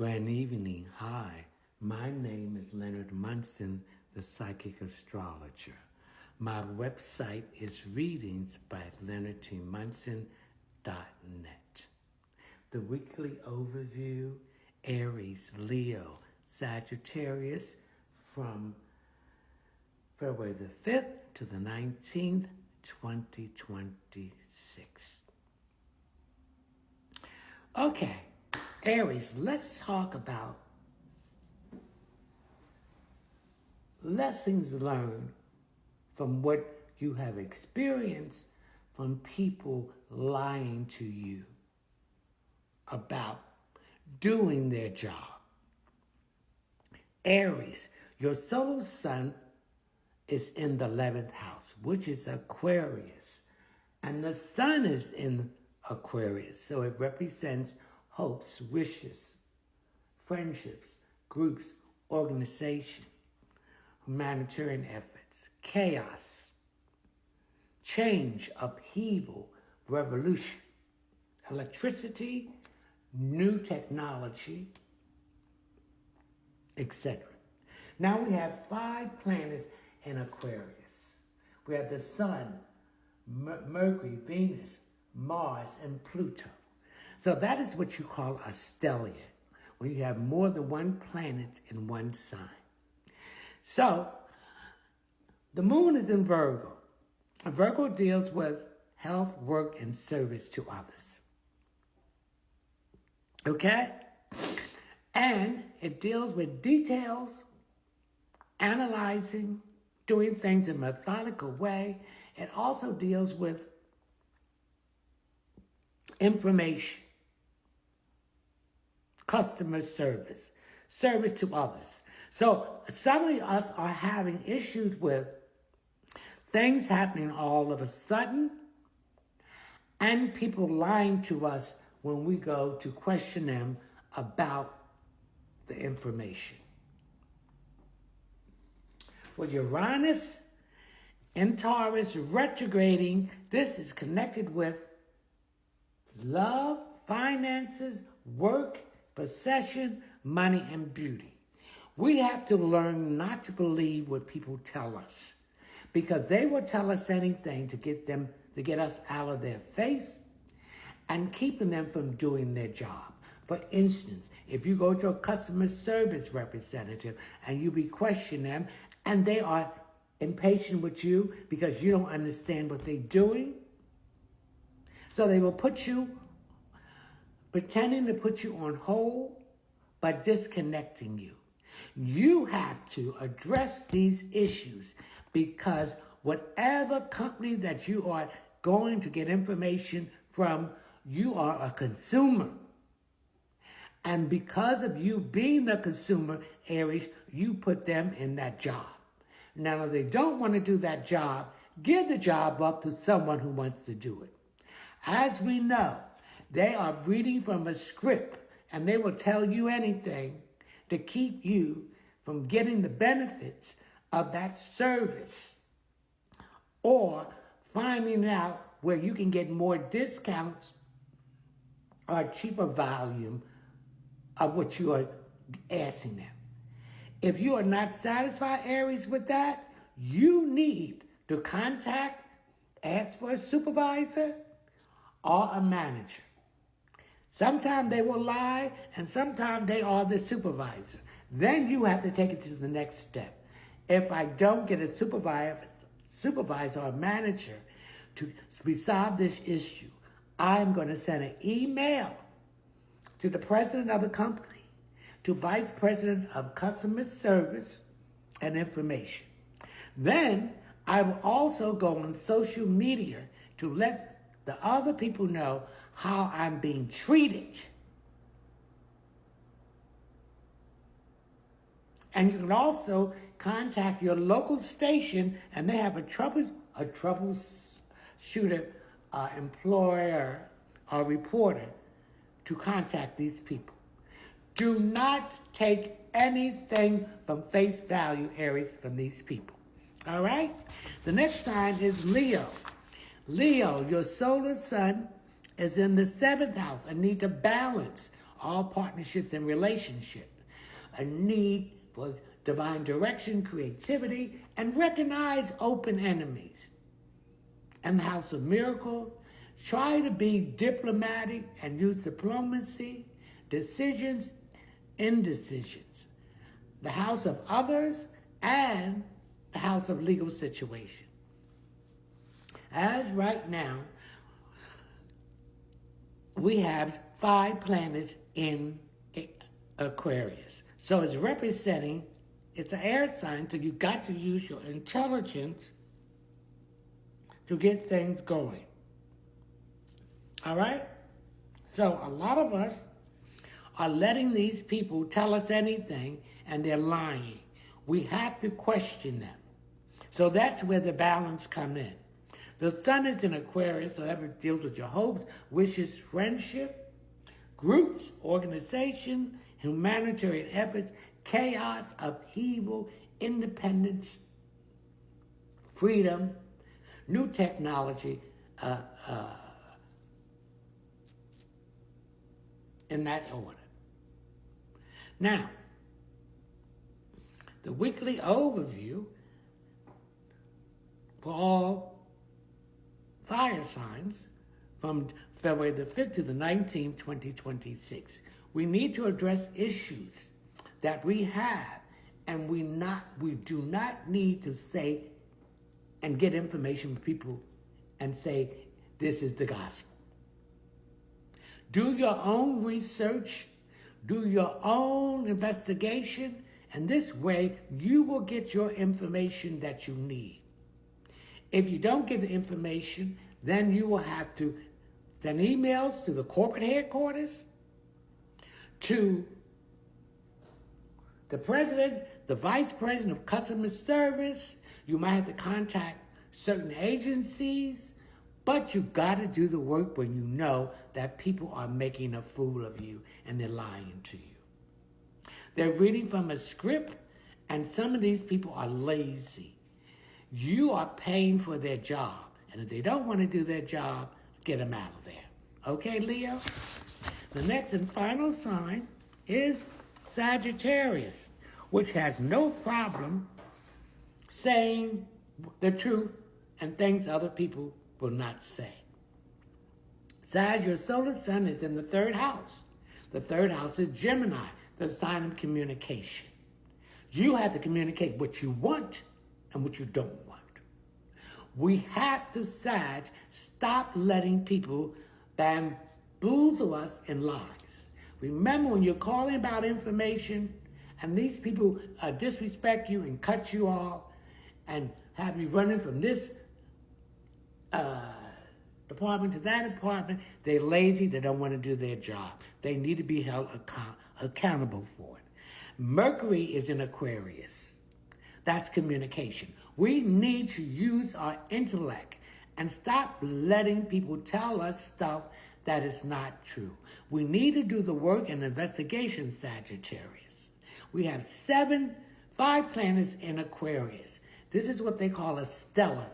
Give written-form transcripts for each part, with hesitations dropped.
Grand evening. Hi, my name is Leonard Munson, the psychic astrologer. My website is readings by leonardtmunson.net. The weekly overview, Aries Leo Sagittarius from February the 5th to the 19th, 2026. Okay, Aries, let's talk about lessons learned from what you have experienced from people lying to you about doing their job. Aries, your solar sun is in the 11th house, which is Aquarius. And the sun is in Aquarius, so it represents hopes, wishes, friendships, groups, organization, humanitarian efforts, chaos, change, upheaval, revolution, electricity, new technology, etc. Now we have 5 planets in Aquarius. We have the Sun, Mercury, Venus, Mars, and Pluto. So that is what you call a stellium, when you have more than one planet in one sign. So the moon is in Virgo. Virgo deals with health, work, and service to others. Okay? And it deals with details, analyzing, doing things in a methodical way. It also deals with information, customer service, service to others. So some of us are having issues with things happening all of a sudden and people lying to us when we go to question them about the information. With Uranus in Taurus retrograding, this is connected with love, finances, work, possession, money, and beauty. We have to learn not to believe what people tell us, because they will tell us anything to get us out of their face and keeping them from doing their job. For instance, if you go to a customer service representative and you be questioning them and they are impatient with you because you don't understand what they're doing, so they will pretending to put you on hold by disconnecting you. You have to address these issues, because whatever company that you are going to get information from, you are a consumer. And because of you being the consumer, Aries, you put them in that job. Now, if they don't want to do that job, give the job up to someone who wants to do it. As we know, they are reading from a script, and they will tell you anything to keep you from getting the benefits of that service, or finding out where you can get more discounts or cheaper volume of what you are asking them. If you are not satisfied, Aries, with that, you need to ask for a supervisor or a manager. Sometimes they will lie, and sometimes they are the supervisor. Then you have to take it to the next step. If I don't get a supervisor or manager to resolve this issue, I'm going to send an email to the president of the company, to vice president of customer service and information. Then I will also go on social media to let the other people know how I'm being treated. And you can also contact your local station, and they have a troubleshooter, employer, or reporter to contact these people. Do not take anything from face value, Aries, from these people. All right? The next sign is Leo. Leo, your solar sun is in the 7th house. I need to balance all partnerships and relationships. A need for divine direction, creativity, and recognize open enemies. And the House of Miracles, try to be diplomatic and use diplomacy, decisions, indecisions. The House of Others and the House of Legal Situation. As right now, we have 5 planets in Aquarius. So it's representing, it's an air sign, so you got to use your intelligence to get things going. All right? So a lot of us are letting these people tell us anything, and they're lying. We have to question them. So that's where the balance comes in. The sun is in Aquarius, so that deals with your hopes, wishes, friendship, groups, organization, humanitarian efforts, chaos, upheaval, independence, freedom, new technology, in that order. Now, the weekly overview for all fire signs from February the 5th to the 19th, 2026. We need to address issues that we have, and we do not need to say and get information from people and say, this is the gospel. Do your own research, do your own investigation, and this way you will get your information that you need. If you don't get the information, then you will have to send emails to the corporate headquarters, to the president, the vice president of customer service. You might have to contact certain agencies, but you got to do the work when you know that people are making a fool of you and they're lying to you. They're reading from a script, and some of these people are lazy. You are paying for their job, and if they don't want to do their job, get them out of there. Okay, Leo? The next and final sign is Sagittarius, which has no problem saying the truth and things other people will not say. Sag, your solar sun is in the 3rd house. The 3rd house is Gemini, the sign of communication. You have to communicate what you want and what you don't want. We have to, Sag, stop letting people bamboozle us in lies. Remember, when you're calling about information and these people disrespect you and cut you off and have you running from this department to that department, they're lazy, they don't want to do their job. They need to be held accountable for it. Mercury is in Aquarius. That's communication. We need to use our intellect and stop letting people tell us stuff that is not true. We need to do the work and investigation, Sagittarius. We have 5 planets in Aquarius. This is what they call a stellar.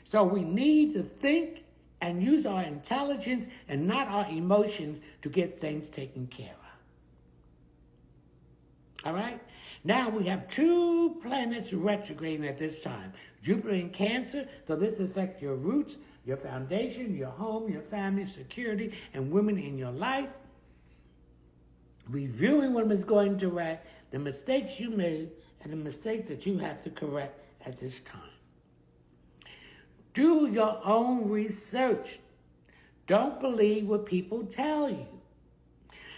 So we need to think and use our intelligence and not our emotions to get things taken care of. All right? Now we have 2 planets retrograding at this time. Jupiter in Cancer, so this affects your roots, your foundation, your home, your family, security, and women in your life. Reviewing what is going direct, the mistakes you made, and the mistakes that you have to correct at this time. Do your own research. Don't believe what people tell you.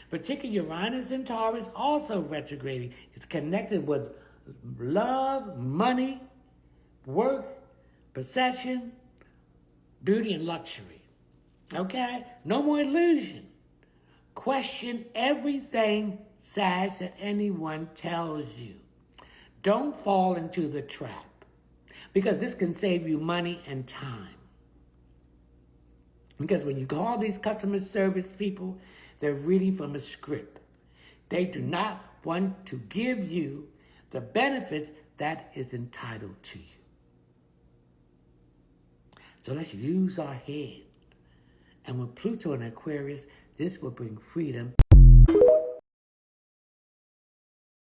Particularly Uranus and Taurus also retrograding. It's connected with love, money, work, possession, beauty, and luxury. Okay? No more illusion. Question everything, Sag, that anyone tells you. Don't fall into the trap, because this can save you money and time. Because when you call these customer service people, they're reading from a script. They do not want to give you the benefits that is entitled to you. So let's use our head. And with Pluto in Aquarius, This will bring freedom